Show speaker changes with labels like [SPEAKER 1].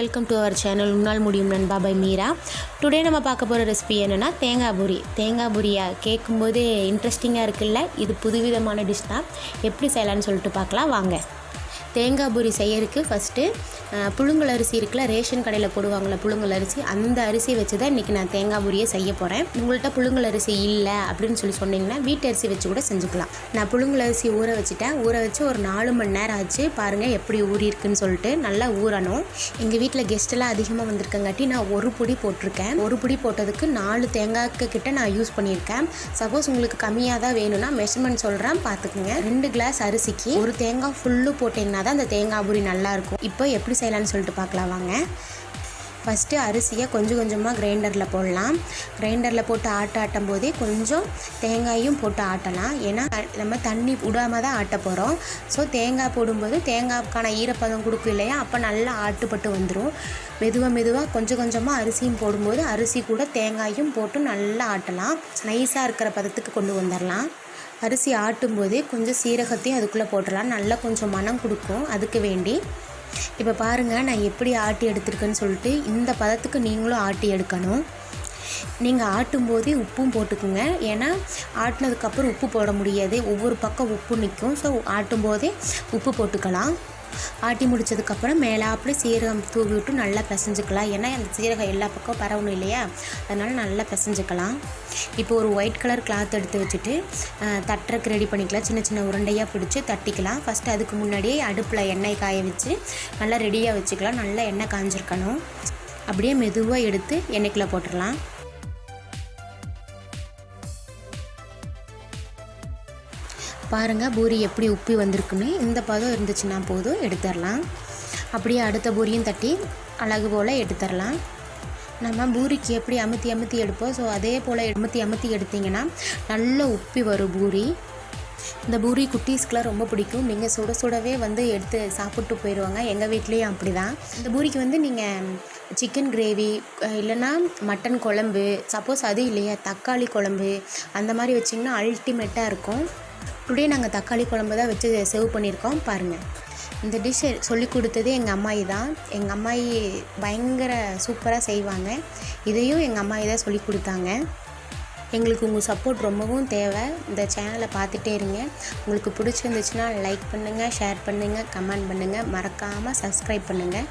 [SPEAKER 1] welcome to our channel Unnal Mudiyum Nanba by Meera. Today நம்ம பார்க்க போற recipe என்னன்னா தேங்காய் பூரி. தேங்காய் பூரியா கேட்கும்போது இன்ட்ரெஸ்டிங்கா இருக்குல்ல? இது புதுவிதமான டிஷ் தான். எப்படி செய்யலாம்னு சொல்லிட்டு பார்க்கலாம் வாங்க. தேங்காய் பூரி செய்யறதுக்கு ஃபஸ்ட்டு புழுங்கல் அரிசி இருக்குல்ல, ரேஷன் கடையில் போடுவாங்கள்ல புழுங்கல் அரிசி, அந்த அரிசி வச்சு தான் இன்றைக்கி நான் தேங்காய் பூரியை செய்ய போகிறேன். உங்கள்கிட்ட புழுங்கல் அரிசி இல்லை அப்படின்னு சொன்னீங்கன்னா வீட்டு அரிசி வச்சு கூட செஞ்சுக்கலாம். நான் புழுங்கல் அரிசி ஊற வச்சுட்டேன். ஊற வச்சு ஒரு 4 மணி நேரம் ஆச்சு. பாருங்கள் எப்படி ஊறி இருக்குன்னு சொல்லிட்டு நல்லா ஊறணும். எங்கள் வீட்டில் கெஸ்ட்டெல்லாம் அதிகமாக வந்திருக்கங்காட்டி நான் ஒரு பொடி போட்டிருக்கேன். ஒரு பொடி போட்டதுக்கு 4 தேங்காய்க்கு கிட்ட நான் யூஸ் பண்ணியிருக்கேன். சப்போஸ் உங்களுக்கு கம்மியாக தான் வேணும்னா மெஷர்மெண்ட் சொல்கிறேன் பார்த்துக்குங்க. 2 கிளாஸ் அரிசிக்கு ஒரு தேங்காய் ஃபுல்லு போட்டிங்கன்னா தான் அந்த தேங்காய் பூரி நல்லாயிருக்கும். இப்போ எப்படி செய்யலான்னு சொல்லிட்டு பார்க்கலாம் வாங்க. ஃபஸ்ட்டு அரிசியை கொஞ்சம் கொஞ்சமாக கிரைண்டரில் போடலாம். கிரைண்டரில் போட்டு ஆட்டும் போதே கொஞ்சம் தேங்காயும் போட்டு ஆட்டலாம். ஏன்னா நம்ம தண்ணி விடாமல் தான் ஆட்ட போகிறோம். ஸோ தேங்காய் போடும்போது தேங்காய்க்கான ஈரப்பதம் கொடுக்கும் இல்லையா, அப்போ நல்லா ஆட்டுப்பட்டு வந்துடும். மெதுவாக கொஞ்சம் கொஞ்சமாக அரிசியும் போடும்போது அரிசி கூட தேங்காயும் போட்டு நல்லா ஆட்டலாம். நைஸாக இருக்கிற பதத்துக்கு கொண்டு வந்துடலாம். அரிசி ஆட்டும்போதே கொஞ்சம் சீரகத்தையும் அதுக்குள்ளே போட்டுடலாம். நல்லா கொஞ்சம் மனம் கொடுக்கும். அதுக்கு வேண்டி இப்போ பாருங்கள் நான் எப்படி ஆட்டி எடுத்துருக்கேன்னு சொல்லிட்டு. இந்த பதத்துக்கு நீங்களும் ஆட்டி எடுக்கணும். நீங்கள் ஆட்டும்போதே உப்பும் போட்டுக்குங்க. ஏன்னா ஆட்டினதுக்கப்புறம் உப்பு போட முடியாது, ஒவ்வொரு பக்கம் உப்பு நிற்கும். ஸோ ஆட்டும்போதே உப்பு போட்டுக்கலாம். ஆட்டி முடித்ததுக்கப்புறம் மேலாப்பில் சீரகம் தூவி விட்டு நல்லா பிசைஞ்சுக்கலாம். ஏன்னா அந்த சீரகம் எல்லா பக்கம் பரவணும் இல்லையா, அதனால் நல்லா பிசைஞ்சுக்கலாம். இப்போ ஒரு ஒயிட் கலர் கிளாத் எடுத்து வச்சுட்டு தட்டுறக்கு ரெடி பண்ணிக்கலாம். சின்ன சின்ன உருண்டையாக பிடிச்சி தட்டிக்கலாம். ஃபஸ்ட்டு அதுக்கு முன்னாடியே அடுப்பில் எண்ணெய் காய வச்சு நல்லா ரெடியாக வச்சுக்கலாம். நல்லா எண்ணெய் காஞ்சிருக்கணும். அப்படியே மெதுவாக எடுத்து எண்ணெய்க்குள்ளே போட்டுடலாம். பாருங்கள் பூரி எப்படி உப்பி வந்திருக்குன்னு. இந்த பதம் இருந்துச்சுன்னா போதும், எடுத்துடலாம். அப்படியே அடுத்த பூரியும் தட்டி அழகு போல் எடுத்துடலாம். நம்ம பூரிக்கு எப்படி அமுத்தி எடுப்போம், ஸோ அதே போல் அமுத்தி எடுத்திங்கன்னா நல்லா உப்பி வரும் பூரி. இந்த பூரி குட்டீஸ்க்கெலாம் ரொம்ப பிடிக்கும். நீங்கள் சுடவே எடுத்து சாப்பிட்டு போயிடுவாங்க. எங்கள் வீட்லேயும் அப்படி தான். இந்த பூரிக்கு நீங்கள் சிக்கன் கிரேவி இல்லைன்னா மட்டன் குழம்பு, சப்போஸ் அது இல்லையா தக்காளி குழம்பு அந்த மாதிரி வச்சிங்கன்னா அல்டிமேட்டாக இருக்கும். டுடே நாங்கள் தக்காளி குழம்பு தான் வச்சு சர்வ் பண்ணியிருக்கோம். பாருங்கள், இந்த டிஷ்ஷை சொல்லி கொடுத்ததே எங்கள் அம்மாயி தான். எங்கள் அம்மாயி பயங்கர சூப்பராக செய்வாங்க. இதையும் எங்கள் அம்மாயி தான் சொல்லி கொடுத்தாங்க. எங்களுக்கு உங்கள் சப்போர்ட் ரொம்பவும் தேவை. இந்த சேனலை பார்த்துட்டே இருங்க. உங்களுக்கு பிடிச்சிருந்துச்சுன்னா லைக் பண்ணுங்கள், ஷேர் பண்ணுங்கள், கமெண்ட் பண்ணுங்கள், மறக்காமல் சப்ஸ்கிரைப் பண்ணுங்கள்.